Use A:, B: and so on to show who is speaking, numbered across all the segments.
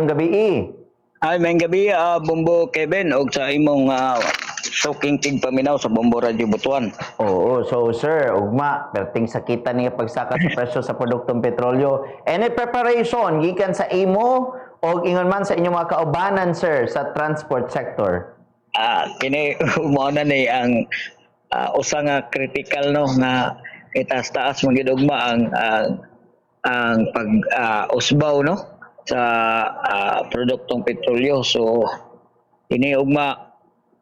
A: mayong gabi.
B: Ay, may gabi, Bumbo Kevin, og sa imong soking tigpaminaw sa Bumbo Radio Butuan.
A: Oo, so sir, ugma, perting sakita niya pagsaka sa presyo sa produktong petrolyo. Any preparation gikan sa imo o ingon man sa inyong mga kaubanan sir sa transport sector?
B: Kini mo na ni ang usa nga critical no nga itaas-taas magidugma ang pag usbaw no sa produktong petrolyo. So ini ugma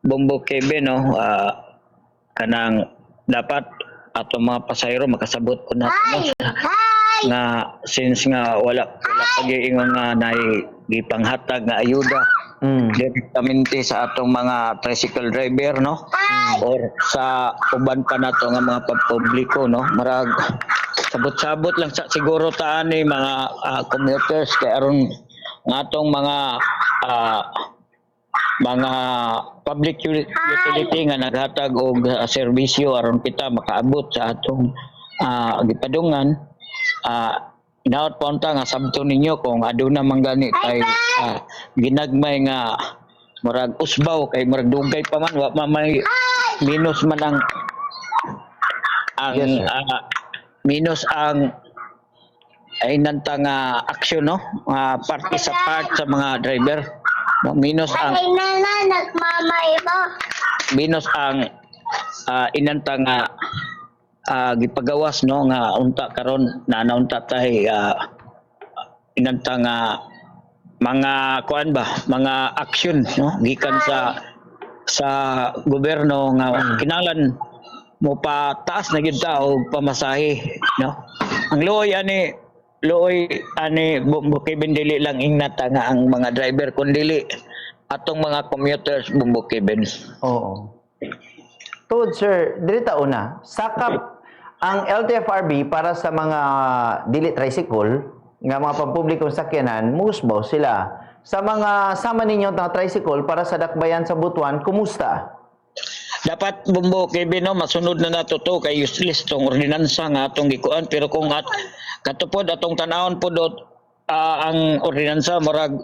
B: Bumbo Kevin no kanang dapat ato mga pasahero makasabot ko nato no, nga since nga wala pag-iingon nga gipanghatag nga ayuda direktamente sa atong mga tricycle driver no or sa uban pa nato nga mga pampubliko no marag sabot-sabot lang sa siguro taan ni mga commuters kay aron nga atong mga public utility nga naghatag og serbisyo aron kita makaabot sa atong gipadungan. Inaot pa unta nga sabto ninyo kung aduna man gani kay ginagmay nga murag usbaw kay murag dugay pa man wa may minus man ang
A: Yes,
B: minus ang ay nanta nga aksyon no parte sa part sa mga driver no minus ang minus ang inanta nga gipagawas no nga unta karon nanaunta tay inanta nga mga kuan ba mga aksyon no gikan sa gobyerno nga kinahanglan mo pa taas na gyud ta og pamasahe no ang luoy ani Bumbo Kevin dili lang ingnata nga ang mga driver kundi atong mga commuters Bumbo Kevin.
A: Oo. Tuod sir, dirita una, sakap ang LTFRB para sa mga dili tricycle nga mga pampublikong sakyanan, musbaw sila. Sa mga sama ninyo na tricycle para sa dakbayan sa Butuan, kumusta?
B: Dapat Bumbo Kevin no masunod na nato to kay useless tong ordinansa nga atong gikuan pero kung katupod atong tanawon pud ang ordinansa murag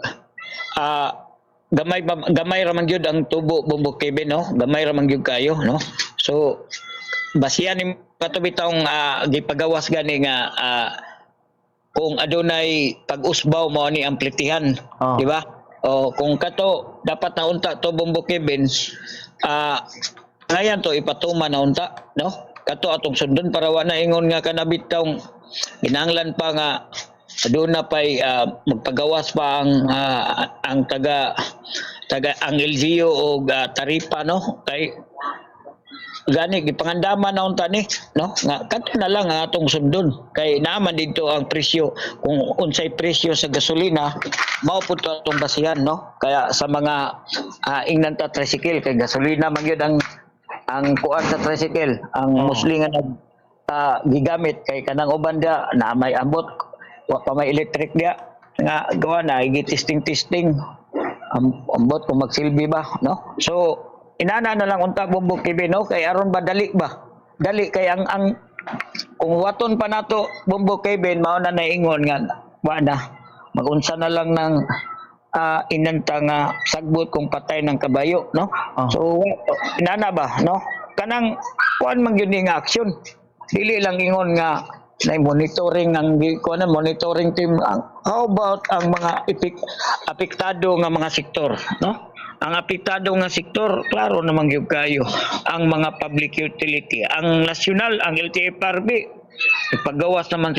B: gamay ra man gyud ang tubo Bumbo Kevin no gamay ra man gyud kayo no so basihan ni katubitong gipagawas gani nga kung adunay pag-usbaw mo ni ang plitihan di ba o kung kato dapat naunta to Bumbo Kevin ngayon to ipatuman na unta no kato atong sundon para wala ingon nga kanabit taong ginanglan pa nga aduna pay magpagawas pa ang taga ang LGU o taripa no kay gani gipangandaman na unta ni no nga kato na lang ang atong sundon kay naaman dito ang presyo kung unsay presyo sa gasolina mao pud atong basihan no kaya sa mga ingnan ta tricycle kay gasolina man gyud ang kuan sa tricycle ang mostly nga gigamit kay kanang uban dia na may ambot wa pa may electric dia nga gawa na testing ambot kung magsilbi ba no so inana na lang unta Bumbo Kevin no kay aron ba dali kay ang kung waton pa nato Bumbo Kevin mao na naingon nga wa na magunsa na lang ng inanta nga sagbot kung patay ng kabayo no so inana ba no kanang kuan man gyud nga aksyon dili lang ingon nga na monitoring ang kuan monitoring team how about ang mga apektado nga mga sektor no ang apektado nga sektor klaro naman gyud kayo ang mga public utility ang nasyonal ang LTFRB ipagawas naman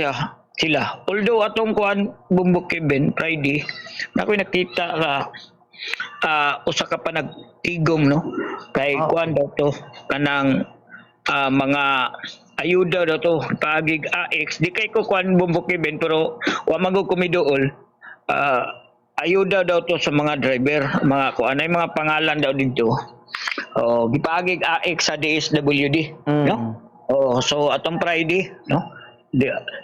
B: sila although atong kuan Bumbo Kevin Friday nakoy nakita usa ka pa nagtigom no kay kuan daw to kanang mga ayuda daw to paagig AX di kay ko kuan Bumbo Kevin pero wa magog kumiduol ayuda daw to sa mga driver mga kuan ay mga pangalan daw dito gipaagig AX sa DSWD no so atong Friday no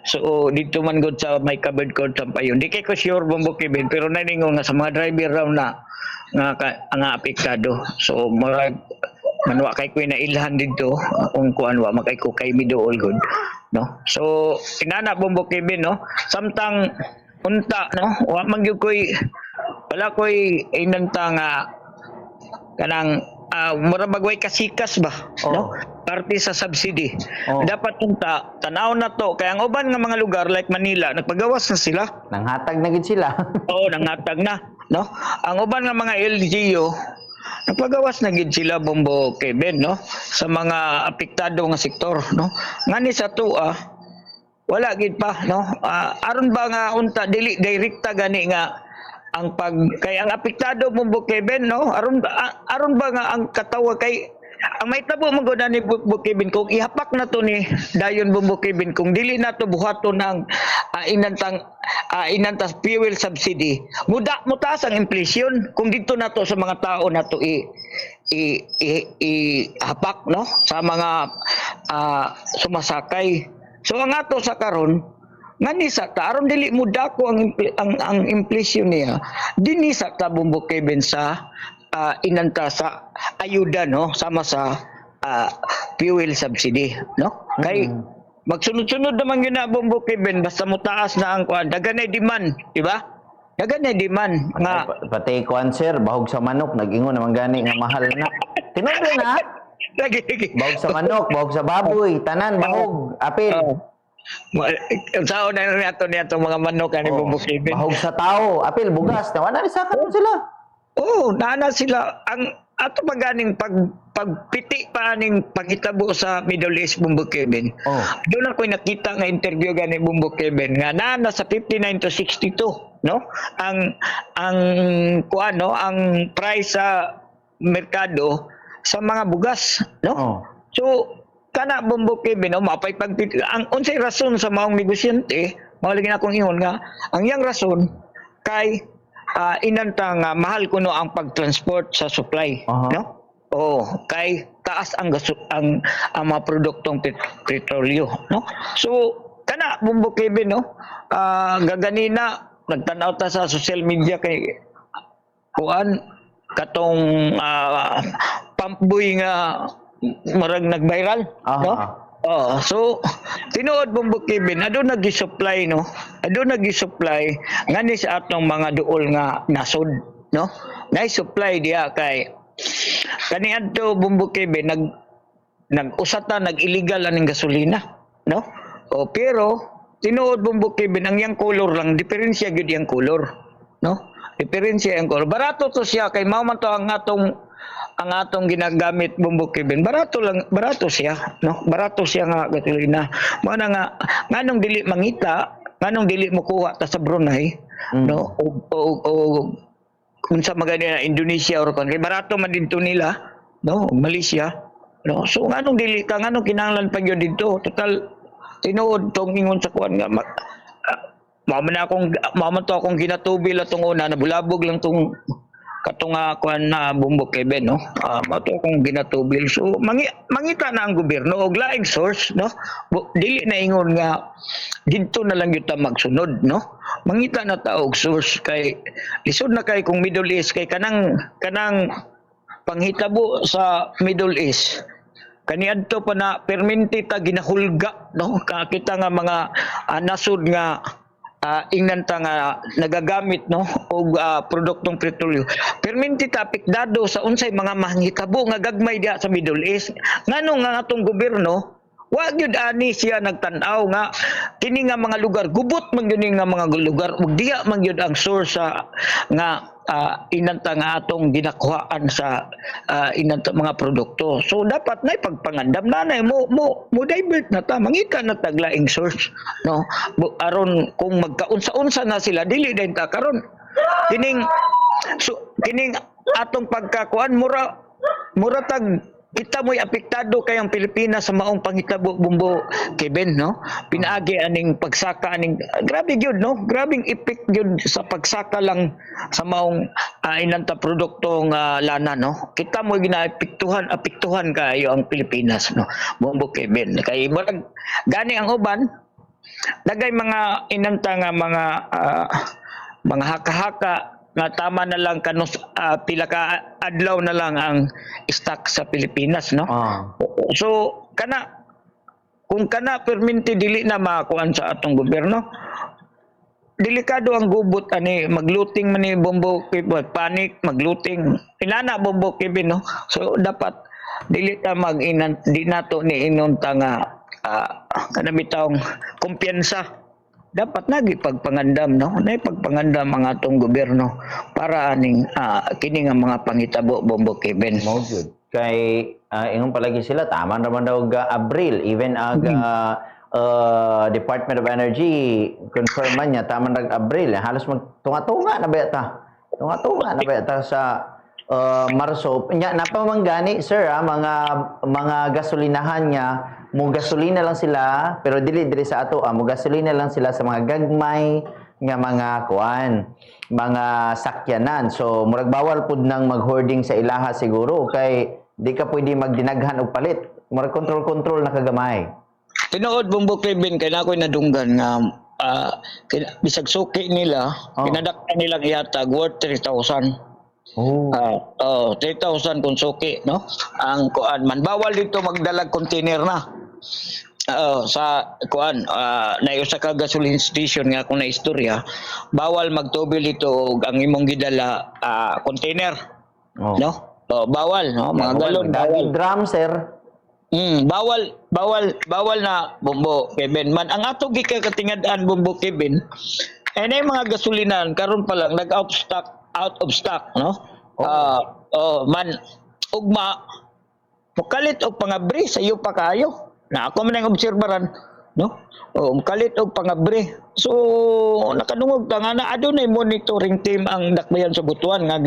B: so dito man gud sa may covered code Sampayon di kay ko sure Bumbo Kevin pero naningon nga sa mga driver raw na nga apektado so murag manwa kay ko na ilhan dito kung kuan wa makay ko kay miduol gud no so inana Bumbo Kevin no samtang unta no wa man gyud koy wala ko'y inanta nga kanang mura bagway kasikas ba,
A: Oh.
B: no? Parte sa subsidy.
A: Oh.
B: Dapat unta tanaw na to kaya ang uban nga mga lugar like Manila nagpagawas na sila.
A: Nanghatag na gid sila.
B: Oo, nangatag na, no? Ang uban nga mga LGU nagpagawas na gid sila Bombo Kevin, no? Sa mga apektado nga sektor, no? Ngani sa tuwa wala gid pa, no? Aron ba nga unta dili direkta gani nga ang pag kay ang apektado Bombo Kevin, no? Aron ba nga ang katawa kay ang may tabo mo gud ni Bombo Kevin kung ihapak na to ni dayon Bombo Kevin kung dili na to buhaton ng inantas fuel subsidy mutaas ang inflation kung dito na to sa mga tao na to hapak, no, sa mga sumasakay. So ang ato sa karon ngani sa aron dili mo dako ang inflation niya dinhi sa Bombo Kevin sa inanta sa ayuda, no, sama sa fuel subsidy, no, kay magsunod-sunod naman yun na Bombo Kevin basta mutaas na ang kuan daganay demand, di ba? Daganay demand nga
A: Pati kuan sir, bahog sa manok nag-ingon naman gani nga mahal na. Tinuod na.
B: lagi
A: Bahog sa manok, bahog sa baboy, tanan bahog, apil.
B: sao na nato niya mga manok ani Bombo Kevin.
A: Bahog sa tao, apil bugas, wala ni sakan sila.
B: Oo, nana sila ang ato paganing pagpiti pa ning paghitabo sa Middle East Bombo Kevin.
A: Oh.
B: Doon ako nakita nga interview gani Bombo Kevin nga nana sa 59 to 62, no? Ang kuano ang price sa merkado sa mga bugas, no?
A: Oh.
B: So kana Bombo Kevin, no, mapay pagpiti ang unsay rason sa maong negosyante, mao lagi na akong ingon nga ang yang rason kay inanta nga mahal kuno ang pagtransport sa supply,
A: Aha.
B: no? Oh, kay taas ang mga produktong petrolyo, no? So kana Bombo Kevin, no, gaganina nagtan-aw ta sa social media kay kuan katong pamboy nga marag nag-viral,
A: Aha.
B: no? Oh, so tinuod Bombo Kevin, ado nag-supply, no? Ado nag-supply ngani sa atong mga duol nga nasod, no? Nai-supply diha kay kaniadto Bombo Kevin nag-usata nag-illegal aning gasolina, no? O pero tinuod Bombo Kevin ang yang color lang diferensya gyud yang color, no? Diferensya yang color. Barato to siya kay mao man to ang atong ginagamit Bombo Kevin, barato siya, no? Barato siya nga gasolina. Mao na nga nganong dili mangita, nganong dili mo kuha ta sa Brunei, no? O kung sa mga na Indonesia or kay barato man dito nila, no? Malaysia, no? So nganong dili ka nganong kinahanglan pa gyud dito? Total tinuod tong ingon sa kuan nga mao man to akong ginatubil atong una nabulabog lang tong katong kuan na Bombo Kevin, no? Mato akong ginatubil. So mangita na ang gobyerno og laing source, no? Dili na ingon nga dito na lang gyud ta magsunod, no? Mangita na ta og source kay lisod na kay kung Middle East kay kanang panghitabo sa Middle East kaniadto pa na perminti ta ginahulga, no? Kita nga mga nasod nga ingnan ta nga nagagamit, no, og produktong petrolyo perminti ta apektado sa unsay mga manghitabo nga gagmay diha sa Middle East nganong nga atong gobyerno wa gyud ani siya nagtan-aw nga kini nga mga lugar gubot man gyud nga mga lugar ug diha man gyud ang source nga inanta nga atong ginakuhaan sa inanta mga produkto. So dapat na pagpangandam nanay mo divert na ta mangita na taglaing source, no, aron kung magkaunsa-unsa na sila dili din ta karon kining atong pagkakuan mura tag kita mo'y apektado kay ang Pilipinas sa maong panghitabo Bombo Kevin, no? Pinaagi aning pagsaka aning grabe gyud, no? Grabing effect gyud sa pagsaka lang sa maong inanta produktong lana, no? Kita mo'y apektuhan kayo ang Pilipinas, no? Bombo Kevin. Kay murag gani ang uban dagay mga inanta nga mga haka-haka nga tama na lang kanus pila ka adlaw na lang ang stock sa Pilipinas, no? So kung kana perminti dili na makuan sa atong gobyerno delikado ang gubot ani magluting man ni Bombo Kibin, panic magluting. Inana Bombo Kibin no. So dapat dili ta di nato ni inunta nga kanami taong kumpiyansa. Dapat nagi pagpangandam no. Nay pagpangandam ang atong gobyerno para aning kini nga mga pangitabo Bombo Kibin.
A: Mo good. Kay ingon palagi sila tama naman daw ga Abril even Department of Energy confirm man niya tama nag Abril halos magtunga-tunga na ba ta. Tunga-tunga na ba ta sa Marso. Nya napamanggani sir mga gasolinahan niya mo gasolina lang sila pero dili sa ato mo gasolina lang sila sa mga gagmay nga mga kuan mga sakyanan. So murag bawal pud nang mag-hoarding sa ilaha siguro kay di ka pwede magdinaghan og palit. Murag control na kagamay.
B: Tinuod Bombo Kibin kay nakoy nadunggan nga bisag suki nila pinadakpan nilang ihatag worth 3,000. 3,000 kung suki no ang kuan man bawal dito magdalag container na sa kuan na usa ka gasoline station nga kung naistorya bawal magtubil dito og ang imong gidala container no bawal no mga galon bawal
A: drum sir.
B: Bawal na Bombo Kibin man ang ato gikakatingad-an Bombo Kibin nay mga gasolinan karon pa lang nag out of stock no man ugma mukalit og pangabri sa iyo pa kayo na ako man ang obserbaran no mukalit og pangabri so nakadungog ta nga na adunay monitoring team ang dakbayan sa Butuan nga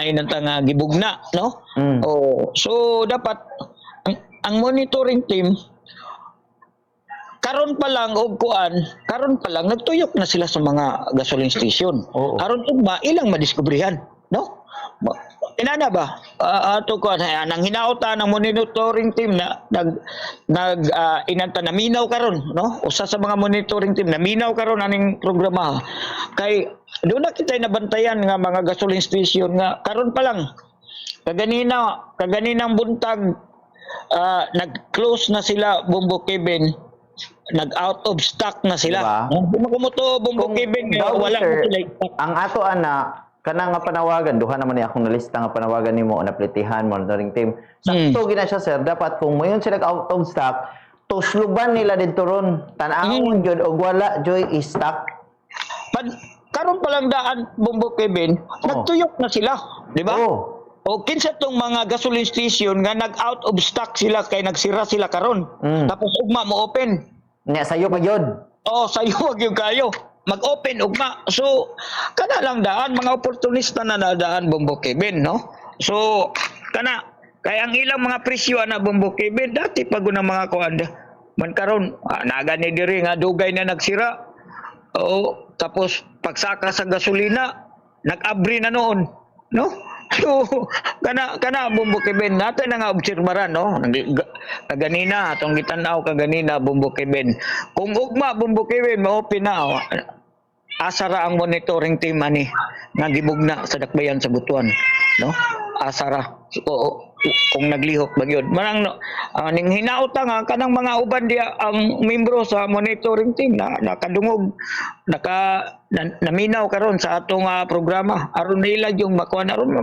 B: inanta nga gibugna no so dapat ang monitoring team karon pa lang nagtuyok na sila sa mga gasoline station. Karon ugma ilang madiskubrihan, no? Inana ba? Ato ko nang hinauta ng monitoring team na inanta naminaw karon, no? Usa sa mga monitoring team naminaw karon aning programa. Kay doon na kita nabantayan nga mga gasoline station nga karon pa lang kaganina buntag nag-close na sila Bombo Kibin. Nag-out of stock na sila.
A: Diba?
B: Kumuto Bombo Kibin wala na sila.
A: Ang ato kana nga panawagan duha naman ni akong nalista nga panawagan nimo na plitihan monitoring team. Sakto gina siya sir dapat kung mayon sila out of stock tusluban nila didto ron tan-awon jud og wala joy stock.
B: Karon pa lang daan Bombo Kibin nagtuyok na sila, di ba? O kinsa tong mga gasoline station nga nag-out of stock sila kay nagsira sila karon. Tapos ugma mo open.
A: Nya sayo pa gyud.
B: Sayo wag yung kayo. Mag-open ugma. So kana lang daan mga oportunista na nadaan Bombo Kibin, no? So kana kay ang ilang mga presyo na Bombo Kibin dati pag una mga kuan man karon nagani diri nga dugay na nagsira. Tapos pagsaka sa gasolina nag-abri na noon, no? So kana Bombo Kibin natin nga obserbaran no kaganina atong gitan-aw kaganina Bombo Kibin kung ugma Bombo Kibin ma-open na asara ang monitoring team ani nga gibugna sa dakbayan sa Butuan no asara kung naglihok ba gyud manang ning hinauta nga kanang mga uban dia ang membro sa monitoring team na nakadungog naminaw karon sa atong programa aron nila yung makuan aron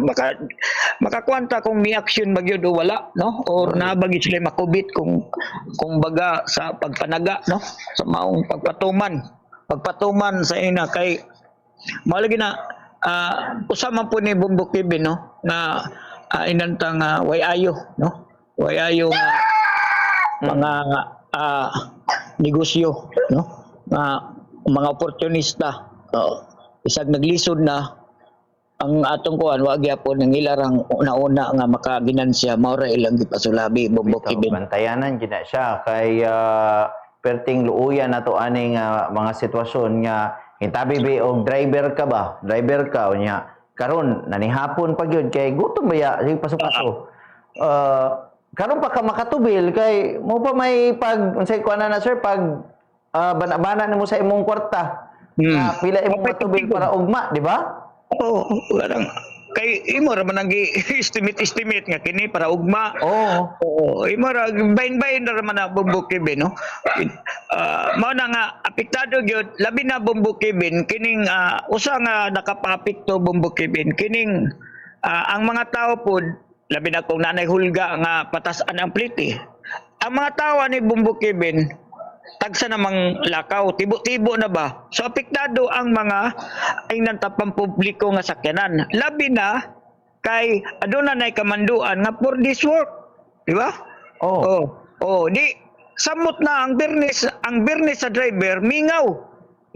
B: makakwanta kung mi action ba gyud o wala no or nabagi sila makubit kung baga sa pagpanaga no sa maong pagpatuman sa ina kay mao lagi na usama po ni Bombo Kibin no nga inantang wayayo no wayayo nga mga negosyo no mga oportunista isag naglisod na ang atong kuan wa gyapon ng ilarang una-una nga makaginansya mao ra ilang gipasulabi Bombo Kibin.
A: Bantayanan gid na siya kay perting luuyan nato aning mga sitwasyon nga hintabi ba og driver ka unya karon nanihapon pa gyud kay gutom ba sig pasok-pasok karon pa ka makatubil kay mo pa may pag unsay kuan na sir pag bana-bana nimo sa imong kwarta pila imong matubil para ugma di ba?
B: Oo, kay imo ra man ang estimate nga kini para ugma.
A: Oo.
B: Oo, imo ra bain-bain ra man na Bumbukibin, no. Mao na nga apektado gyud labi na Bumbukibin kining usa nga nakapapekto Bumbukibin kining ang mga tao pod labi na kung nanay hulga nga patasan ang plite. Ang mga tao ni Bumbukibin tagsa namang lakaw, tibo-tibo na ba? So apektado ang mga ingnan tapang publiko nga sakyanan. Labi na kay aduna nay kamanduan nga for this work, di ba?
A: Oh.
B: Di samot na ang bernes sa driver mingaw,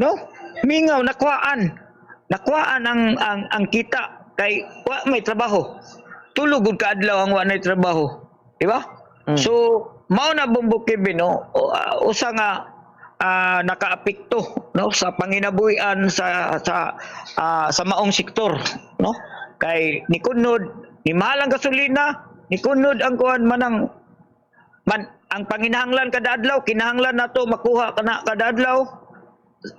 B: no? Mingaw nakuhaan ang kita kay wa may trabaho. Tulog gud ka adlaw ang wa nay trabaho, di ba? So mao na Bumbukibin, no, usa nga nakaapekto, no, sa panginabuhian sa maong sektor, no, kay ni kunod ni mahal ang gasolina, ni kunod ang kuan manang ang panginahanglan kada adlaw kinahanglan nato makuha kana kada adlaw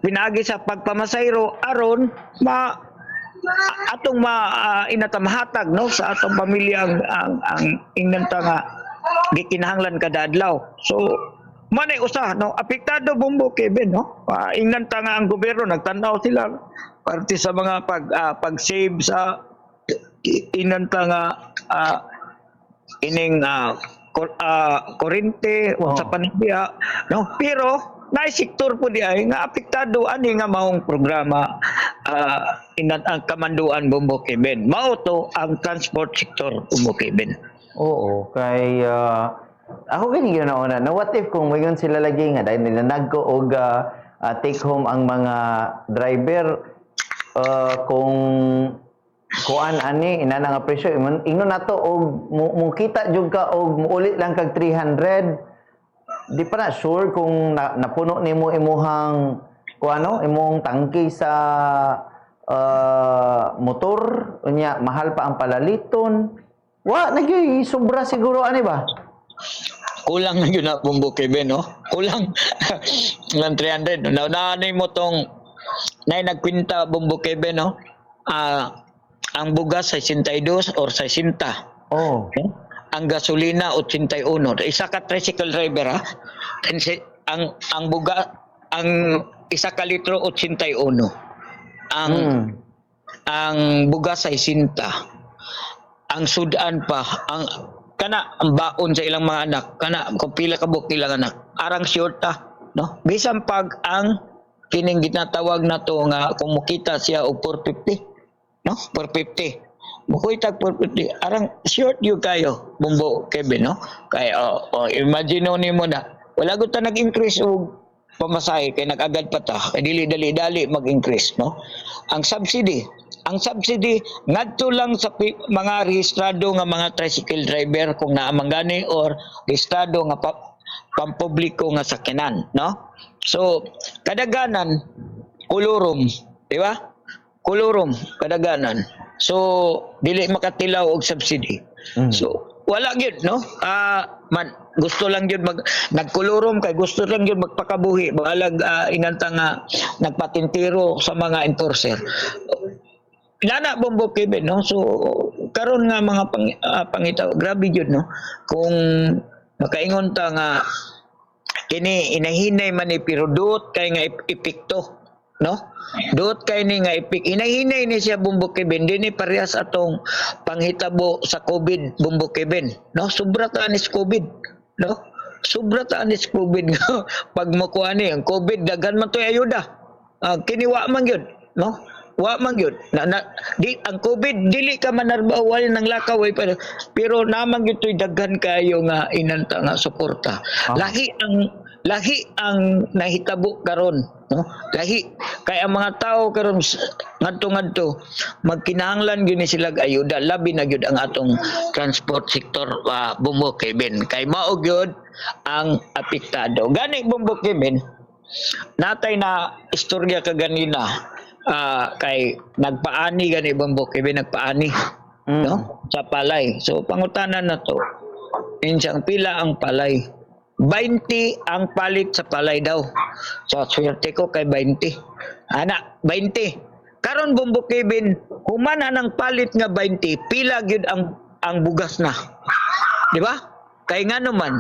B: pinagi sa pagpamasayro aron atong inatamahatag, no, sa atong pamilya ang ingnan ta nga gikinahanglan kada adlaw. So manay usa, no, apektado Bumbukibin, no. Ingnan ta nga ang gobyerno nagtan-aw sila parte sa mga pag-save sa ingnan ta nga ining kurente sa panahon, no. Pero naay sektor po di ay nga apektado ani nga maong programa ang kamanduan Bumbukibin. Mao to ang transport sector Bumbukibin.
A: Oo, kay ako gani yun na what if kung mayon sila lagi nga dahil nila nagko og take home ang mga driver kung kuan ani ina nga presyo ingno nato og mukita jud ka og muulit lang kag 300 di pa na sure kung napuno nimo imuhang kuano imong tangke sa motor unya mahal pa ang palaliton. Wa nagyoy sobra siguro ani ba?
B: Kulang na yun na Bumbukibin, no? Kulang ng 300. Naunanay mo tong nagkwinta Bumbukibin, no? Ang bugas 62 or 60.
A: Oh.
B: Okay? Ang gasolina 81. Isa ka tricycle driver, ha? Ang isa ka litro 81. Ang bugas 60. Ang sudan pa ang baon sa ilang mga anak kana kung pila ka buok ilang anak arang short no, bisan pag ang kining ginatawag nato nga kung mukita siya og 450, no, 450 bukoy tag 450 arang short you kayo Bumbukibin, no, kay imagine nimo na wala gud ta nag-increase og pamasahe kay nag-agad pa ta kay dali mag-increase, no. Ang subsidy ngadto lang sa mga rehistrado nga mga tricycle driver kung naamangani or rehistrado nga pampubliko nga sakyanan, no. So kadaganan kulurum, di ba? Kulurum kadaganan. So dili makatilaw og subsidy. So wala gyud, no. Gusto lang gyud nagkulurum kay gusto lang gyud magpakabuhi balag inanta nga nagpatintiro sa mga enforcer. Nana Bumbukibin, no. So karon nga mga pangitaw grabe gyud, no, kung makaingon ta nga kini inahinay man ni pero duot kay nga epekto, no, duot kay ni nga inahinay ni siya Bumbukibin dinhi parehas atong panghitabo sa COVID Bumbukibin, no. Sobra ta ni COVID, no, sobra ta ni COVID nga pag makuha ni ang COVID daghan man toy ayuda, kini wa man gyud, no. Wa man gyud di ang COVID dili ka manarbawal ng lakaw pero naman gyud toy daghan kayo nga inanta nga suporta. Lahi ang nahitabo karon, no, lahi kay ang mga tao karon ngadto magkinahanglan gyud ni sila ayuda labi na gyud ang atong transport sector Bumbukibin kay mao gyud ang apektado gani Bumbukibin. Natay na istorya kaganina kay nagpaani gani Bumbukibin nagpaani, no, sa palay. So pangutanan na to insang pila ang palay 20 ang palit sa palay daw. So swerte ko kay 20 ana 20 karon Bumbo Kevin, humana ng palit nga 20, pila gyud ang bugas na. Di ba? Kay nga naman,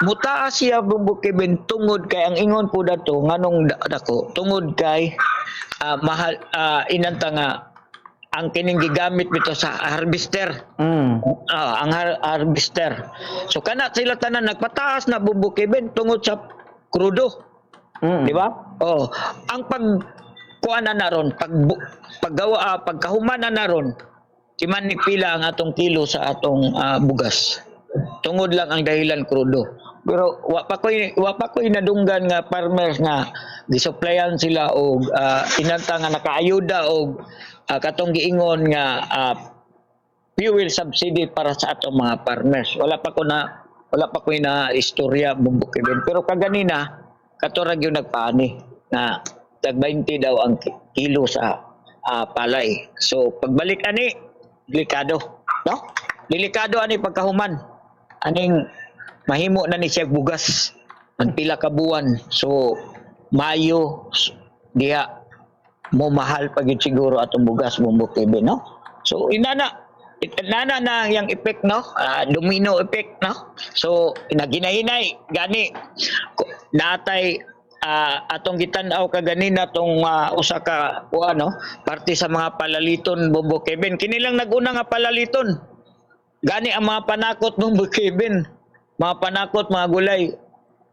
B: mutaas siya Bumbo Kevin tungod kay ang ingon po dato nganong dako tungod kay mahal inanta nga ang kining gigamit bito sa harvester. Ang harvester. So kana sila tanan nagpataas na Bumbo Kevin tungod sa krudo. Di ba? Oh, ang kuana na ron paggawa pagkahuman na ron kiman ni pila ang atong kilo sa atong bugas. Tungod lang ang dahilan krudo. Pero wa pa ko'y nadunggan nga farmers nga gisupplyan sila og inanta nga nakaayuda og katong giingon nga fuel subsidy para sa atong mga farmers. Wala pa ko na istorya Bumbo Kevin. Pero kaganina katurag yung nagpaani na tag 20 daw ang kilo sa palay. So pagbalik ani delikado, no? Delikado ani pagkahuman. Aning mahimo na ni siya bugas ang pila ka buwan. So Mayo diha mo mahal pag yun siguro atong bugas Bumbo Kevin, no? So inana na yang effect, no? Domino effect, no? So naginahinay gani natay atong gitan-aw kaganina tong usa ka ano parte sa mga palaliton Bumbo Kevin. Kini lang nag-una nga palaliton. Gani ang mga panakot Bumbo Kevin. Mga panakot, mga gulay.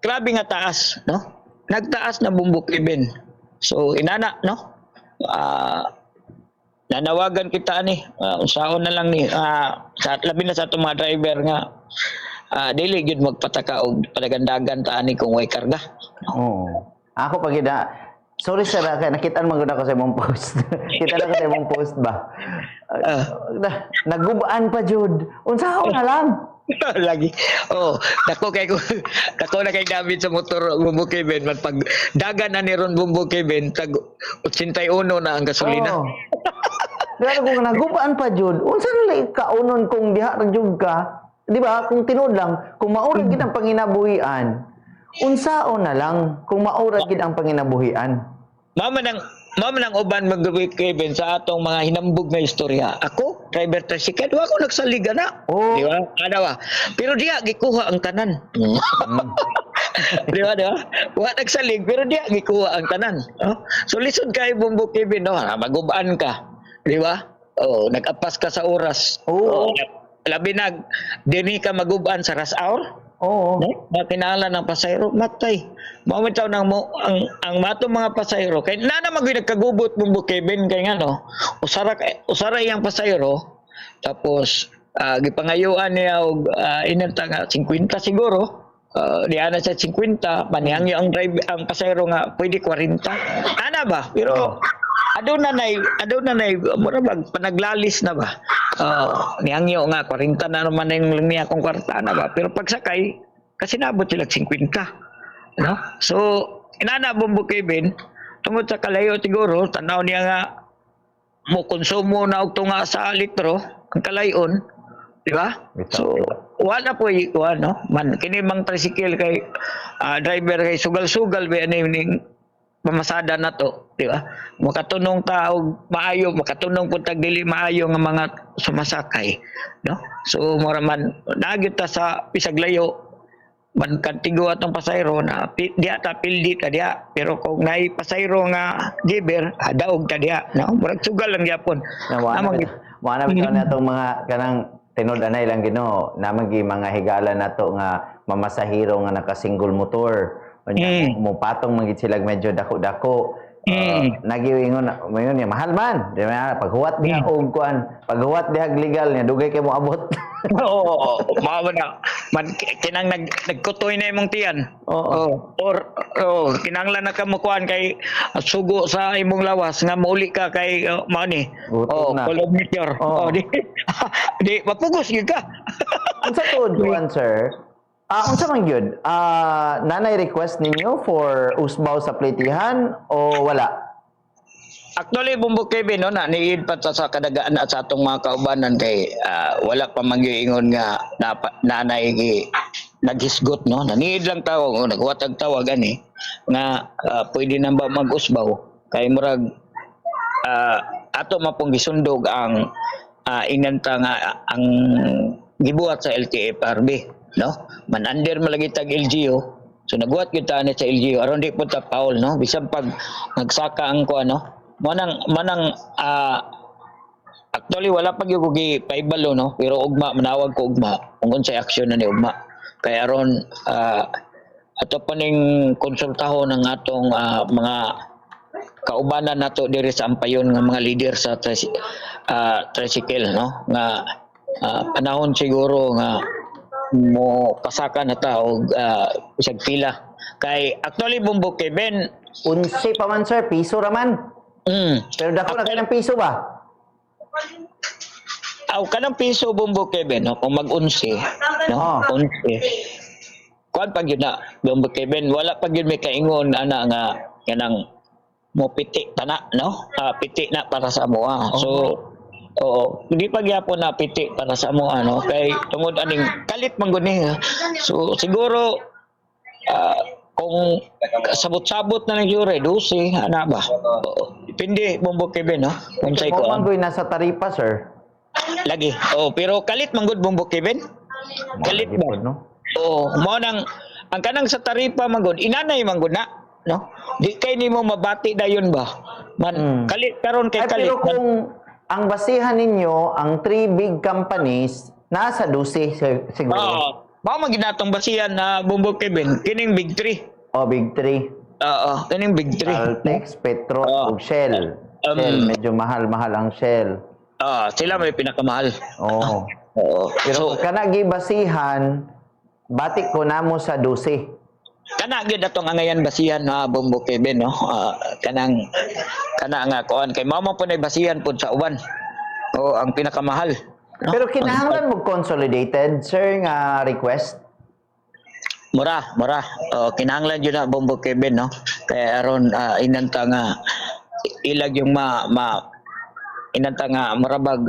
B: Grabe nga taas, no? Nagtaas na Bumbo Kevin. So inana, no? Nanawagan kita ni usahon na lang ni sa labi na sa atong mga driver nga dili gyud magpataka og padagandagan ta ani kung way karga.
A: Oo. Ako pag sorry sir, nakita man gud ako sa imong post. Kita na ko sa imong post ba. Nagubaan pa jud. Unsahon na lang.
B: Lagi. Oh, dako na kay David sa motor Bumbo Kevin man pag dagan na ni ron Bumbo Kevin tag 81 na ang gasolina.
A: Oh. Pero kung nagubaan pa jud, unsa na kaunon kung diha ra jud ka? Di ba? Kung tinuod lang, kung maurag gid ang panginabuhian, unsaon na lang kung maurag gid ang panginabuhian.
B: Mama nang uban mag-week Kevin sa atong mga hinambog nga istorya. Ako, driver tricycle, wa ko nagsaliga na.
A: Oh.
B: Di ba? Kada ba? Pero diya gikuha ang tanan. Di ba? Wa nagsalig pero diya gikuha ang tanan. So lisod kay Bumbo Kevin, no? Magubaan ka. Di ba? Oh, nag-apas ka sa oras.
A: Oo.
B: Labi dini ka magubaan sa rush hour.
A: Oo.
B: Kinahanglan ng pasayro matay. Mamitaw nang ang mato mga pasayro kay nana magoy nagkagubot Bumbo Kevin kay ngano usara yang pasayro tapos gipangayuan niya og inanta nga 50 siguro. Diana sa 50 manihangyo ang pasayro nga pwede 40. Ana ba? Pero aduna nay mura bag panaglalis na ba? Nihangyo nga 40 na naman yung niya kung kwarta na ba? Pero pagsakay kasi nabot sila 50. No? So inana Bumbo Kevin tungod sa kalayo siguro tanaw niya nga mo konsumo na og tunga sa litro ang kalayon, di ba? So wala po no man kini mang tricycle kay driver kay sugal-sugal ba ani pamasada na to, di ba? Makatunong ta og maayo, makatunong pud tag dili maayo nga mga sumasakay, no? So mura man nagyud ta sa pisag layo man kantigo atong pasayro na diya ta pildi ta diya, pero kung nay pasayro nga giver daog ta diya, no? Murag sugal lang gyapon.
A: Wala bitaw na itong mga kanang tinud-anay lang gino namang mga higala nato nga mamasahiro nga naka-single motor. Mo patong magit sila medyo dako-dako. Nagiingon mayon niya mahal man. Di ba? Paghuwat niya og kuan, paghuwat diha legal niya dugay kay mo abot.
B: Oo, mao na. Man kinang nagkutoy na imong tiyan.
A: Oo.
B: Or kinanglan na ka mo kuan kay sugo sa imong lawas nga mauli ka kay mao ni. Kilometer. Di mapugos gyud ka.
A: Unsa tuod kuan sir? Unsa man gyud? Nanay request ninyo for usbaw sa platihan o wala?
B: Actually, Bumbo Kevin, no, niid pa sa kadagaan at sa atong mga kaubanan kay wala pa mangyingon nga nanay naghisgot, no? Naniid lang tawag, nagwatag tawag ani nga pwede na ba mag-usbaw kay murag ato mapong gisundog ang inanta nga ang gibuhat sa LTFRB, no? Man-under malagi tag LGU. So nagbuhat kita ni sa LGU aron di po ta foul, no? Bisan pag nagsaka ang ko ano, manang actually wala pa gyud ko gipaibalo, no? Pero ugma manawag ko ugma kung unsay aksyon na ni ugma. Kaya aron ato pa ning konsultahon ng atong mga kaubanan nato diri sa Ampayon nga mga leader sa tricycle, no, nga panahon siguro nga mo pasaka na ta og isag pila kay actually Bumbo Kevin.
A: Unsi pa man sir, piso raman. Pero dako na kay ng piso ba?
B: Aw kanang piso Bumbo Kevin, no, kung mag-unsi, no, unsi. Kuan pag yun na Bumbo Kevin, wala pag yun may kaingon ana nga kanang mo piti tana, no? Piti na para sa amo. So oo, hindi pa gyapon na piti para sa amo, no? Kay tungod aning kalit man gud ni. So siguro kung sabot-sabot na lang jure 12 ana ba? Oo. Depende Bumbo Kevin, no? Kung say ko.
A: Mo man goy nasa taripa sir.
B: Lagi. Oh, pero kalit man gud Bumbo Kevin. Kalit ba?
A: No?
B: Oo, mo nang ang kanang sa taripa man gud inanay man gud na, no? Di kay nimo mabati dayon ba? Man kalit karon kay
A: Ay,
B: kalit.
A: pero kung ang basihan ninyo, ang 3 big companies, nasa 12 siguro.
B: Oo. Mao man ginatong basihan na Bumbo Kevin, kining big 3.
A: O, big 3.
B: Oo, kining big 3.
A: Altex, Petro,
B: Oo.
A: ug Shell. Shell, medyo mahal-mahal ang Shell.
B: Sila may pinakamahal.
A: Oo.
B: Oo.
A: Pero
B: So,
A: kanagi basihan, batik ko namo sa 12.
B: kana gyud atong angayan basihan na Bumbo Kevin, no? Kana nga kuan kay mao man po na basihan pud sa uwan. O ang pinakamahal. No?
A: Pero kinahanglan mo consolidated, sir, nga request.
B: Mura. Kinahanglan yun na Bumbo Kevin, no? Kaya aron inanta nga ilag yung inanta nga marabag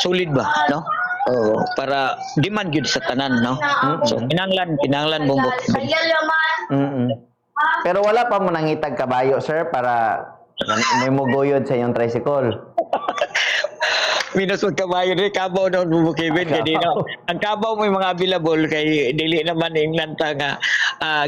B: solid ba, no? Para di man gyud sa tanan, no? So kinahanglan Bumbo Kevin.
A: Pero wala pa mo nangitag kabayo, sir, para may muguyod sa iyong tricycle.
B: Minus wag kabayo rin kabaw noon Bumbo Kevin kanino. Ang kabaw mo yung mga available kay dili naman inglanta nga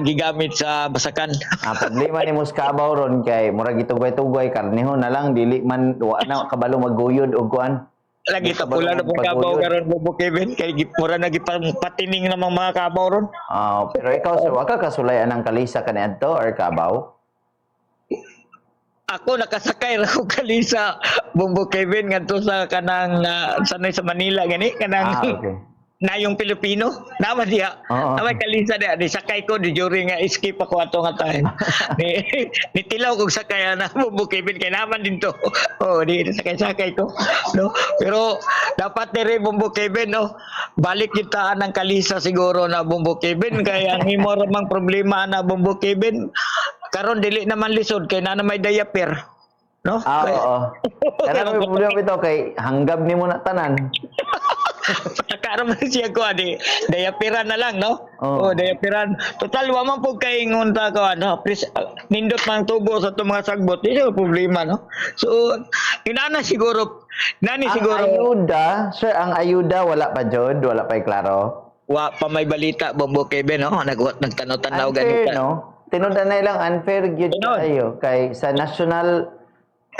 B: gigamit sa basakan.
A: Problema ni Muskabaw ron kay murag gitugay-tugay karneho na lang dili man wa na kabalo maguyod og kuan.
B: Lagi tapula na pong kabaw karon Bumbo Kevin kay mura na gipatining namang mga kabaw ron.
A: Pero ikaw sir, wa ka kasulayan ang kalisa kaniadto or kabaw?
B: Ako nakasakay ra ko kalisa Bumbo Kevin ngadto sa kanang sanay sa Manila gani kanang
A: Okay.
B: na yung Pilipino naman diha.
A: Oo.
B: Naway kalisa diha di sakay ko di during nga escape ako ato nga time. ni tilaw kog sakay na Bumbo Kevin kay naman din to. Di sakay ko. No? Pero dapat dire Bumbo Kevin, no. Balik kita ng kalisa siguro na Bumbo Kevin kay ang imo ramang problema na Bumbo Kevin. Karon dili naman lisod kay na may diaper, no?
A: Oo. Kaya may problema ito kay hanggab ni mo na tanan.
B: Karon man siya ko diaperan na lang, no?
A: Oo.
B: Diaperan. Total wa man pug kaingon ta ko please nindot man tubo sa itong mga sagbot. Di problema, no? So inana siguro nani siguro
A: Ayuda, sir, ang ayuda wala pa jud, wala pa klaro.
B: wa pa may balita Bumbo Kevin, no? Nagtanaw-tanaw
A: Unfair,
B: ganito.
A: no? Tinudan na ilang unfair gyud
B: Tinud.
A: kayo kay sa national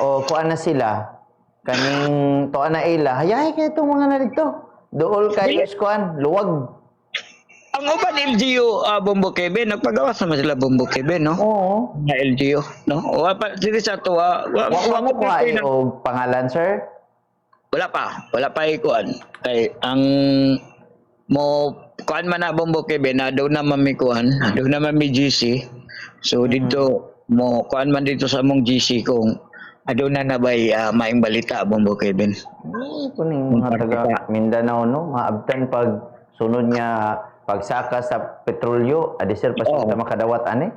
A: o kuan na sila kaning tuan na ila hayay kay itong mga narito duol kayo sa kuan luwag.
B: Ang uban LGU Bumbo Kevin nagpagawas naman sila Bumbo Kevin, no?
A: Oo.
B: Na LGU, no? Wa pa sige sa to
A: Wa mo kuha og pangalan, sir?
B: wala pa ikuan kay ang mo kuan man na Bumbo Kevin na daw naman may kuan daw naman may GC. So dito mo kuan man dito sa among GC kung aduna na bay maing balita Bumbo Kevin.
A: Kuning mga taga Mindanao, no, maabtan pag sunod nga pagsaka sa petrolyo, adisir pa sila makadawat ani.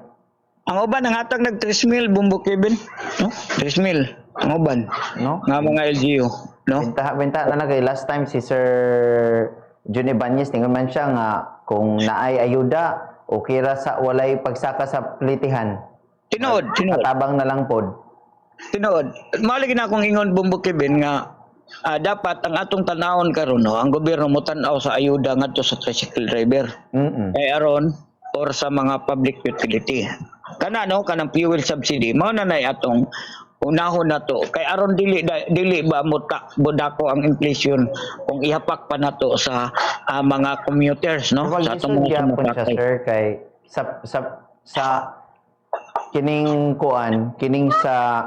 B: Ang uban nangatag nag 3 mil Bumbo Kevin, no? 3 mil ang uban,
A: No?
B: nga mga LGU, no?
A: Benta na kay last time si Sir Juni Banyes tingnan man siya nga kung naay ayuda okay ra sa walay pagsaka sa plitihan.
B: Tinood.
A: Katabang na lang pod.
B: Tinuod, malagi na akong ingon Bumbo Kevin nga dapat ang atong tanawon karon no, ang gobyerno mo tan-aw sa ayuda ngadto sa tricycle driver. Kay aron or sa mga public utility. Kana no kanang fuel subsidy mao na nay atong unahon na to kay aron dili ba budako ang inflation kung ihapak pa nato sa mga commuters no sa atong mga
A: Gyapon siya,
B: sumasakay.
A: sir, kay sa kining kuan, kining sa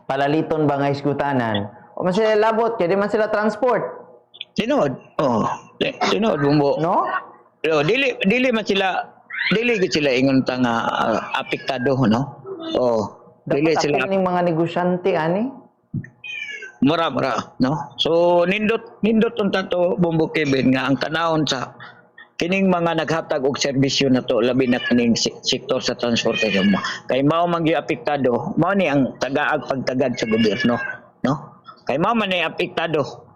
A: palaliton ba nga isgutanan, o man sila labot, kaya di man sila transport,
B: Tinuod. Oh, tinuod Bumbo.
A: no?
B: Dili man sila ingon ta nga apektado no. Oh, dili
A: Dapat
B: sila
A: ako ning mga negosyante, ani?
B: mura no. So nindot unta to Bumbo Kevin nga ang tanawon sa kining mga naghatag og serbisyo na to labi na kining sektor sa transportasyon mo. Kay mao man gyud apektado, mao ni ang tagaag pagtagad sa gobyerno, no? Kay mao man ni apektado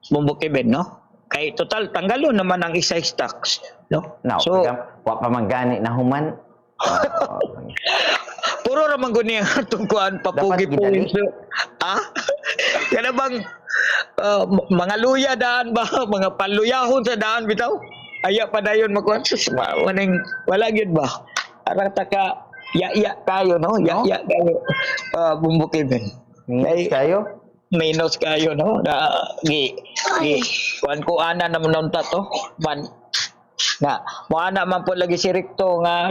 B: Bumbo Kevin, no? Kay total tanggalon naman ang excise tax, no?
A: Now,
B: So
A: wa pa man gani na human.
B: puro ra man gud ni atong kuan papugi
A: gidali.
B: po. Kana bang mga luya daan ba, mga paluyahon sa daan bitaw? Aya pa dayon makuan sus maning wala gyud ba? Ara ta ka ya kayo no, ya kayo Bumbo Kevin.
A: Minus kayo?
B: Minus kayo no na gi kuan-kuana naman nunta to man nga mo ana man po lagi si Recto nga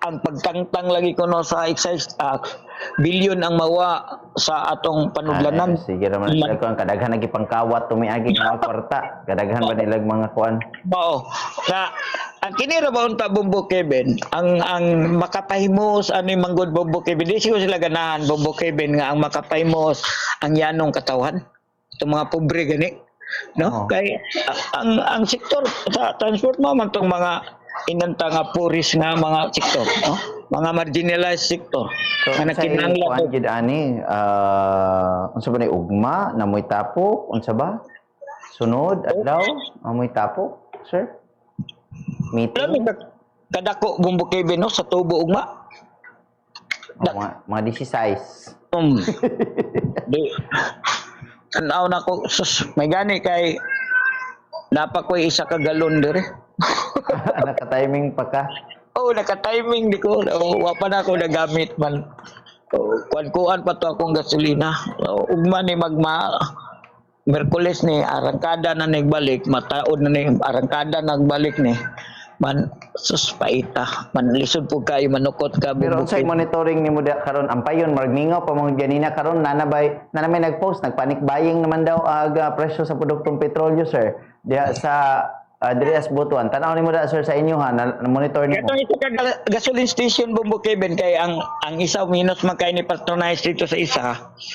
B: ang pagtangtang lagi ko no sa excise tax bilyon ang mawa sa atong panudlanan.
A: Sige naman sila kuan, kadaghan lagi pangkawat tumiagi nga kwarta. Kadaghan ba nilag mga kuan?
B: Oo. Na ang kinira ba unta Bumbo Kevin, ang makapahimos ani manggod Bumbo Kevin, di siguro sila ganahan Bumbo Kevin nga ang makapahimos ang yanong katawan. Itong mga pobre gani, no?
A: Oo.
B: Kay ang sektor sa transport mo man tong mga inanta nga puris nga mga sektor, no? Mga marginalized sektor.
A: So,
B: Nga nagkinahanglan
A: kuan gid ani, unsa ba ni ugma, namoy tapok, unsa ba? Sunod adlaw, amoy tapok, sir?
B: Alam
A: Meeting?
B: mo kadako Bumbo Kevin no sa tubo ugma.
A: Mga 16.
B: Di tanaw na ko sus may gani kay napa ko isa ka galon dire.
A: Naka-timing pa ka.
B: Oh, naka-timing di ko. Wa pa na ako nagamit man. Kuan-kuan pa to akong gasolina. Ugma ni magma Merkules ni arangkada na nagbalik, mataod na ni arangkada nagbalik ni. Man sus paita. Man lisod po kayo manukot ka
A: Pero
B: Bumbo
A: unsay
B: Kevin.
A: monitoring nimo karon ampayon margmingaw pa mga ganina karon nanabay may nagpost nagpanic buying naman daw aga presyo sa produktong petrolyo, sir. Diha sa Adrias Butuan. Tanaw nimo da, sir, sa inyo ha, na monitor nimo.
B: Ito ito ka gasoline station Bumbo Kevin kay ang isa minus man kay ni patronize dito sa isa.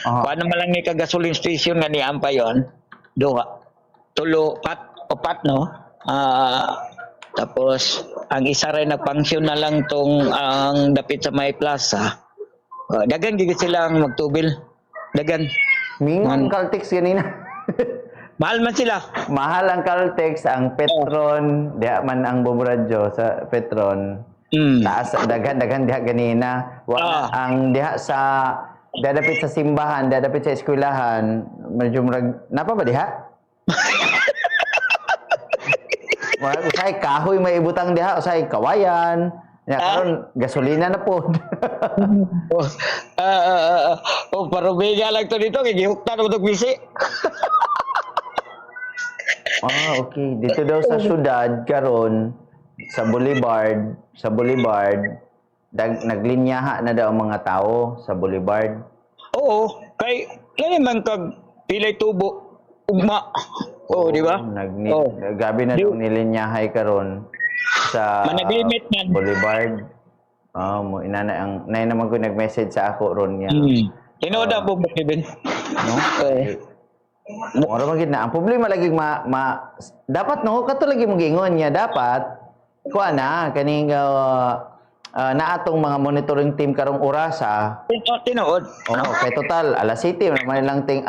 A: Aha.
B: Paano man lang ni ka gasoline station nga ni ampa yon? Duha. Tulo opat no. Tapos ang isa rin na function na lang tong ang dapit sa May Plaza. Dagan gid sila ang magtubil. Dagan.
A: Mingon Caltex ganina.
B: Mahal man sila.
A: Mahal ang Caltex, ang Petron, diha man ang Bomradyo sa Petron. Taas daghan diha ganina. Ang diha sa dadapit sa simbahan, dadapit sa eskwelahan, medyo murag napa ba diha? Murag usay kahoy may ibutang diha, usay kawayan. Ya karon gasolina na po.
B: Parubiga lang to dito kay gihuktan mo tong bisi.
A: Okay. Dito daw sa syudad karon sa Boulevard, naglinyaha na daw ang mga tao sa Boulevard.
B: Oo, kay kani man kag pilay tubo ugma. Di ba?
A: Gabi na daw nilinyahay karon sa
B: Managlimit man.
A: Boulevard. Mo inana ang nay naman ko nag-message sa ako ron niya.
B: Tinood ang Bumbo Kevin.
A: No? Mura man gid na. Ang problema lagi dapat no kato lagi mogingon niya dapat kuan na kaning naatong mga monitoring team karong orasa.
B: Tinood.
A: Kay total alas 7 naman lang ting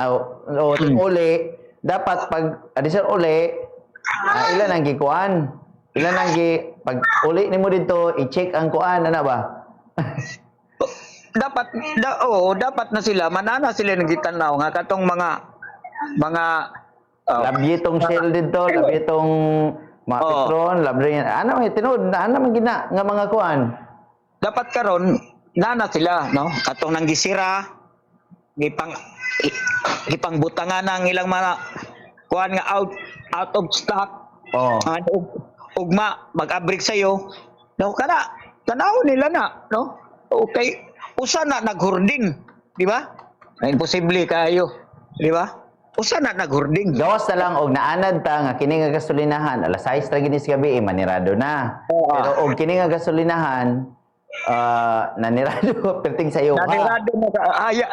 A: uli dapat pag addition uli ilan ang gikuan. Ilan ang pag uli nimo dito i-check ang kuan ana ba?
B: dapat na sila manana sila ng gitanaw nga katong mga
A: Labi itong shield dito, labi itong mga
B: Oo.
A: Petron, labi ano may tinud, ano man gina nga mga kuan.
B: dapat karon nana sila no katong nang gisira gipang gipangbutangan ang ilang mga kuan nga out of stock
A: Oh.
B: ugma mag-abrik sa'yo no kana tanawon nila na no okay usa na naghurding di ba imposible kayo di ba usa na naghurding
A: Gawas na lang og naanad ta nga kini nga gasolinahan alas 6 ra ginis gabi manirado na.
B: Oo.
A: Pero og kini nga gasolinahan nanirado perting sa iyo.
B: nanirado na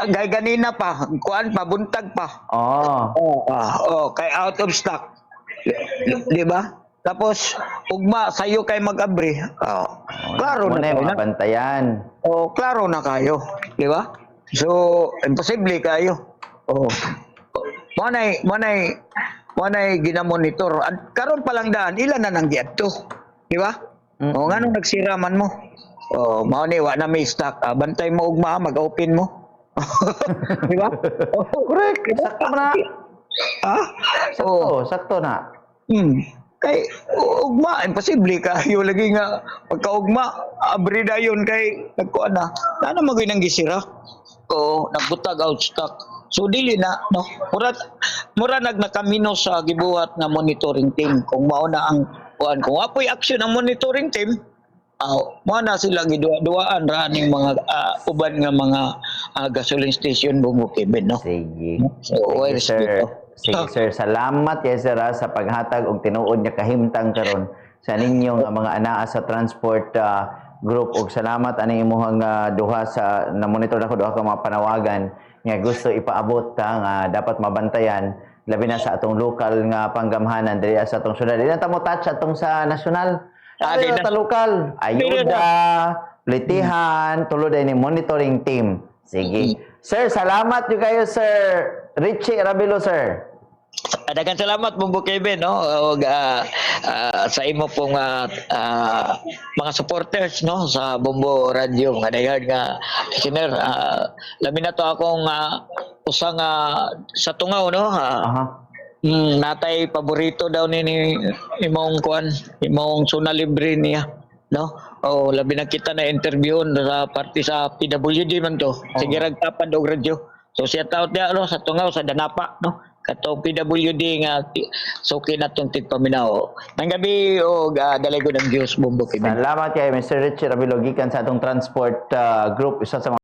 B: gay ganina pa kuan pa buntag pa kay out of stock di ba tapos ugma sayo kay mag-abri klaro na
A: Muna
B: kayo
A: yung
B: na
A: mga bantayan.
B: klaro na kayo di ba so imposible kayo manay ginamonitor karon pa lang daan ilan na nang giadto di ba nganong nagsiraman mo mao ni wa na may stock bantay mo ugma mag-open mo di ba
A: Correct. Sakto na.
B: Oo.
A: Sakto na.
B: Kay ugma imposible kayo lagi nga pagkaugma abri dayon kay nagkuan na magay nang gisira nagbutag out stock so dili na no mura nakamino sa gibuhat na monitoring team kung mao na ang kuan kung apoy action ang monitoring team mao na sila giduwa-duwaan ra ning mga uban nga mga gasoline station bumukibin no
A: Sige.
B: so
A: Sige, sir. Sige, sir. Salamat kay sir sa paghatag og tinuod niya kahimtang karon sa ninyong mga anaa sa transport group ug salamat ani imong duha sa na monitor nako duha ka mga panawagan nga gusto ipaabot nga dapat mabantayan labi na sa atong lokal nga panggamhanan diri sa atong syudad. Dili na ta mo touch atong sa nasyonal.
B: Di na.
A: Sa lokal, ayuda, plitihan, tulod ay ni monitoring team. Sige. Sir, salamat yung kayo, Sir Richie Rabilo, sir.
B: Daghang salamat Bumbo Kevin no og sa imo pong mga supporters no sa Bumbo Radio nga dayon nga listener labi na to akong usa nga sa tungaw no natay paborito daw ni imong kuan imong suna libre niya no labi na kita na interview sa parte sa PWD man to sige ragtapad og radyo so shout out dia no sa tungaw sa Danapa no katong PWD nga suki natong tigpaminaw nang gabi og daligo ng Dios Bumbo Kevin.
A: Salamat kay Mr. Richie Rabilo gikan sa atong transport group isa sa mga